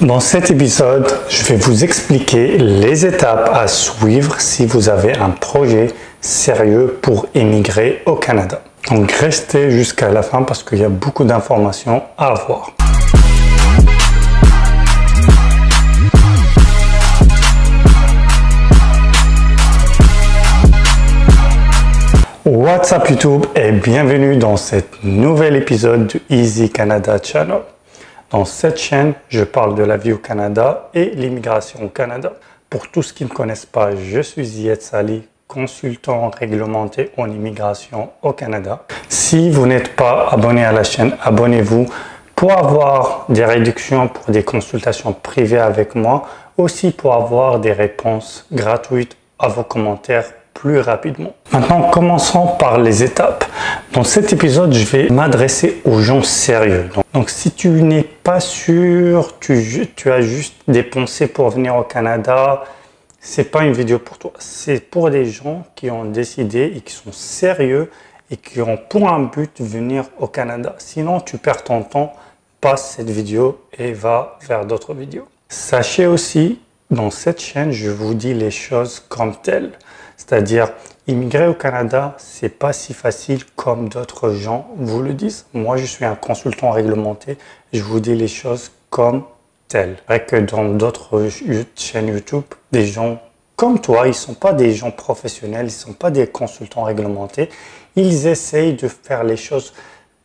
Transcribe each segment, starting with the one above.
Dans cet épisode, je vais vous expliquer les étapes à suivre si vous avez un projet sérieux pour émigrer au Canada. Donc restez jusqu'à la fin parce qu'il y a beaucoup d'informations à avoir. What's up YouTube et bienvenue dans cet nouvel épisode du Easy Canada Channel. Dans cette chaîne, je parle de la vie au Canada et l'immigration au Canada. Pour tous ceux qui ne me connaissent pas, je suis Zied Sali, consultant réglementé en immigration au Canada. Si vous n'êtes pas abonné à la chaîne, abonnez-vous pour avoir des réductions pour des consultations privées avec moi, aussi pour avoir des réponses gratuites à vos commentaires plus rapidement. Maintenant, commençons par les étapes. Dans cet épisode, je vais m'adresser aux gens sérieux. Donc si tu n'es pas sûr, tu as juste dépensé pour venir au Canada, c'est pas une vidéo pour toi. C'est pour des gens qui ont décidé et qui sont sérieux et qui ont pour un but de venir au Canada. Sinon, tu perds ton temps, passe cette vidéo et va vers d'autres vidéos. Sachez aussi, dans cette chaîne, je vous dis les choses comme telles. C'est-à-dire, immigrer au Canada, c'est pas si facile comme d'autres gens vous le disent. Moi, je suis un consultant réglementé. Je vous dis les choses comme telles. C'est vrai que dans d'autres chaînes YouTube, des gens comme toi, ils sont pas des gens professionnels, ils sont pas des consultants réglementés. Ils essayent de faire les choses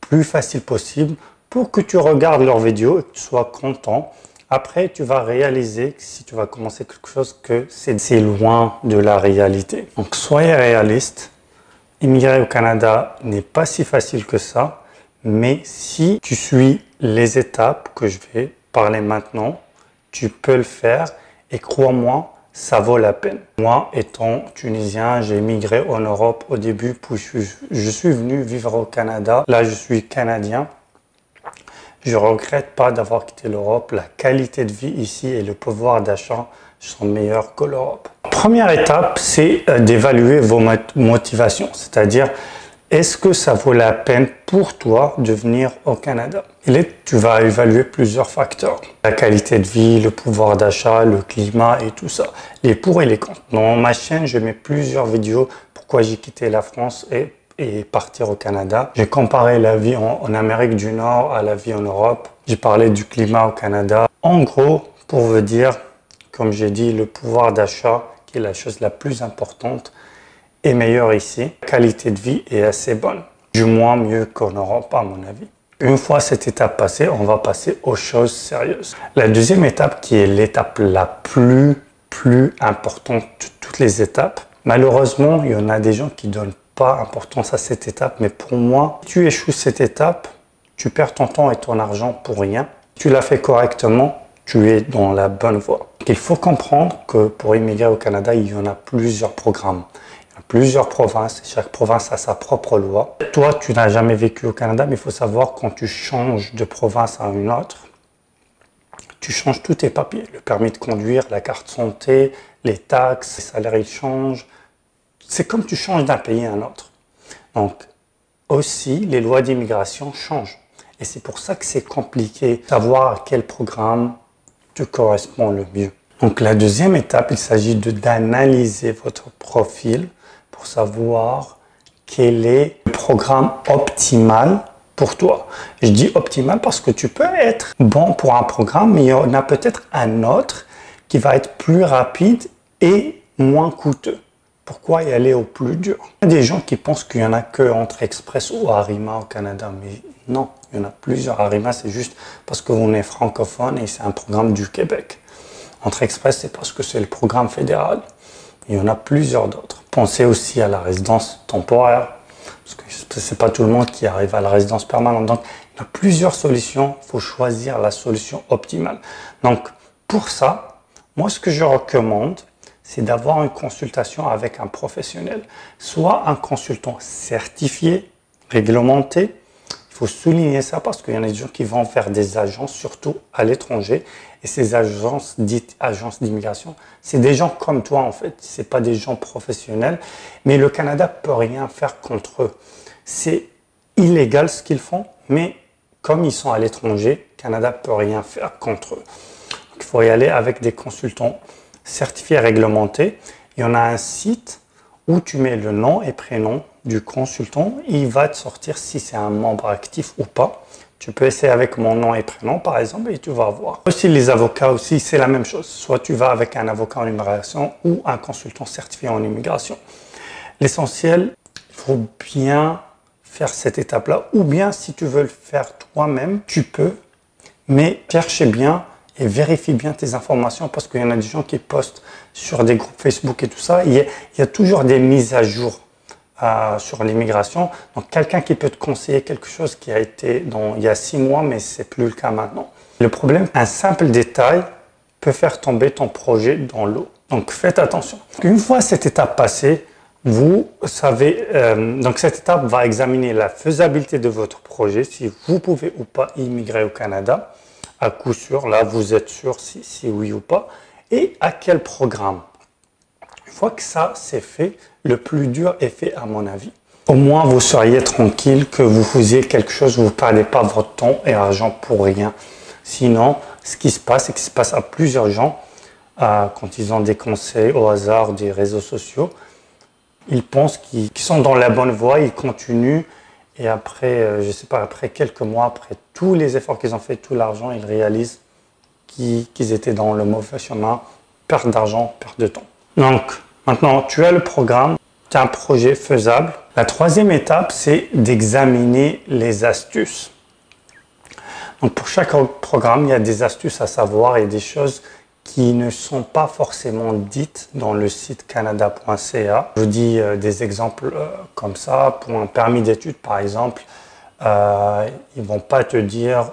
plus faciles possible pour que tu regardes leurs vidéos et que tu sois content. Après, tu vas réaliser que si tu vas commencer quelque chose, que c'est loin de la réalité. Donc, soyez réaliste. Immigrer au Canada n'est pas si facile que ça. Mais si tu suis les étapes que je vais parler maintenant, tu peux le faire. Et crois-moi, ça vaut la peine. Moi, étant tunisien, j'ai immigré en Europe au début, puis je suis venu vivre au Canada. Là, je suis canadien. Je ne regrette pas d'avoir quitté l'Europe. La qualité de vie ici et le pouvoir d'achat sont meilleurs que l'Europe. Première étape, c'est d'évaluer vos motivations. C'est-à-dire, est-ce que ça vaut la peine pour toi de venir au Canada? Tu vas évaluer plusieurs facteurs. La qualité de vie, le pouvoir d'achat, le climat et tout ça. Les pour et les contre. Dans ma chaîne, je mets plusieurs vidéos pourquoi j'ai quitté la France et partir au Canada. J'ai comparé la vie en Amérique du Nord à la vie en Europe. J'ai parlé du climat au Canada. En gros, pour vous dire, comme j'ai dit, le pouvoir d'achat, qui est la chose la plus importante, est meilleur ici. La qualité de vie est assez bonne. Du moins mieux qu'en Europe, à mon avis. Une fois cette étape passée, on va passer aux choses sérieuses. La deuxième étape, qui est l'étape la plus importante de toutes les étapes, malheureusement, il y en a des gens qui donnent pas importance à cette étape, mais pour moi, si tu échoues cette étape, tu perds ton temps et ton argent pour rien. Si tu l'as fait correctement, tu es dans la bonne voie. Il faut comprendre que pour immigrer au Canada, il y en a plusieurs programmes. Il y a plusieurs provinces, chaque province a sa propre loi. Toi, tu n'as jamais vécu au Canada, mais il faut savoir quand tu changes de province à une autre, tu changes tous tes papiers. Le permis de conduire, la carte santé, les taxes, les salaires, ils changent. C'est comme tu changes d'un pays à un autre. Donc, aussi, les lois d'immigration changent. Et c'est pour ça que c'est compliqué de savoir à quel programme te correspond le mieux. Donc, la deuxième étape, il s'agit d'analyser votre profil pour savoir quel est le programme optimal pour toi. Je dis optimal parce que tu peux être bon pour un programme, mais il y en a peut-être un autre qui va être plus rapide et moins coûteux. Pourquoi y aller au plus dur? Il y a des gens qui pensent qu'il n'y en a que entre Express ou Arrima au Canada, mais non, il y en a plusieurs. Arrima, c'est juste parce qu'on est francophone et c'est un programme du Québec. Entre Express, c'est parce que c'est le programme fédéral. Il y en a plusieurs d'autres. Pensez aussi à la résidence temporaire, parce que c'est pas tout le monde qui arrive à la résidence permanente. Donc, il y a plusieurs solutions. Il faut choisir la solution optimale. Donc, pour ça, moi, ce que je recommande, c'est d'avoir une consultation avec un professionnel, soit un consultant certifié, réglementé. Il faut souligner ça parce qu'il y en a des gens qui vont faire des agences, surtout à l'étranger. Et ces agences, dites agences d'immigration, c'est des gens comme toi en fait. Ce n'est pas des gens professionnels. Mais le Canada ne peut rien faire contre eux. C'est illégal ce qu'ils font, mais comme ils sont à l'étranger, le Canada ne peut rien faire contre eux. il faut y aller avec des consultants certifiés et réglementés. Il y en a un site où tu mets le nom et prénom du consultant. Il va te sortir si c'est un membre actif ou pas. Tu peux essayer avec mon nom et prénom, par exemple, et tu vas voir. Aussi, les avocats aussi, c'est la même chose. Soit tu vas avec un avocat en immigration ou un consultant certifié en immigration. L'essentiel, il faut bien faire cette étape-là. Ou bien, si tu veux le faire toi-même, tu peux. Mais cherchez bien et vérifie bien tes informations parce qu'il y en a des gens qui postent sur des groupes Facebook et tout ça. Il y a toujours des mises à jour sur l'immigration. Donc, quelqu'un qui peut te conseiller quelque chose qui a été il y a 6 mois, mais c'est plus le cas maintenant. Le problème, un simple détail peut faire tomber ton projet dans l'eau. Donc, faites attention. Une fois cette étape passée, vous savez, donc cette étape va examiner la faisabilité de votre projet, si vous pouvez ou pas immigrer au Canada. À coup sûr, là, vous êtes sûr si oui ou pas. Et à quel programme. Une fois que ça, c'est fait, le plus dur est fait à mon avis. Au moins, vous seriez tranquille que vous faisiez quelque chose, vous ne perdez pas votre temps et argent pour rien. Sinon, ce qui se passe, c'est qu'il se passe à plusieurs gens, quand ils ont des conseils au hasard des réseaux sociaux, ils pensent qu'ils sont dans la bonne voie, ils continuent. Et après, je sais pas, après quelques mois, après tous les efforts qu'ils ont fait, tout l'argent, ils réalisent qu'ils étaient dans le mauvais chemin, perte d'argent, perte de temps. Donc, maintenant, tu as le programme, tu as un projet faisable. La troisième étape, c'est d'examiner les astuces. Donc, pour chaque programme, il y a des astuces à savoir et des choses qui ne sont pas forcément dites dans le site canada.ca. Je vous dis des exemples comme ça. Pour un permis d'études, par exemple, ils ne vont pas te dire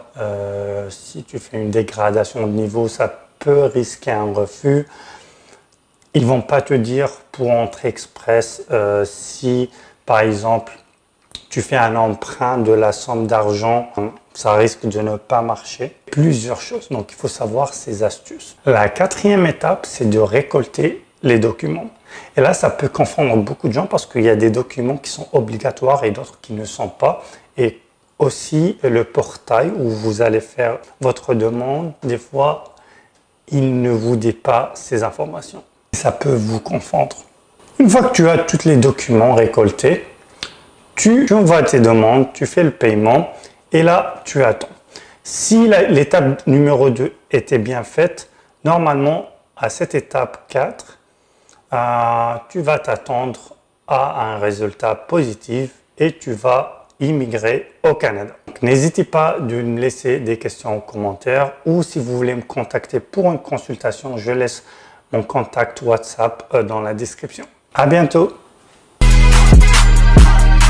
si tu fais une dégradation de niveau, ça peut risquer un refus. Ils ne vont pas te dire pour entrée express si, par exemple, tu fais un emprunt de la somme d'argent, ça risque de ne pas marcher. Plusieurs choses, donc il faut savoir ces astuces. La quatrième étape, c'est de récolter les documents. Et là, ça peut confondre beaucoup de gens parce qu'il y a des documents qui sont obligatoires et d'autres qui ne sont pas. Et aussi le portail où vous allez faire votre demande, des fois, il ne vous dit pas ces informations. Ça peut vous confondre. Une fois que tu as tous les documents récoltés, tu envoies tes demandes, tu fais le paiement et là, tu attends. Si l'étape numéro 2 était bien faite, normalement, à cette étape 4, tu vas t'attendre à un résultat positif et tu vas immigrer au Canada. N'hésitez pas de me laisser des questions en commentaire ou si vous voulez me contacter pour une consultation, je laisse mon contact WhatsApp dans la description. À bientôt!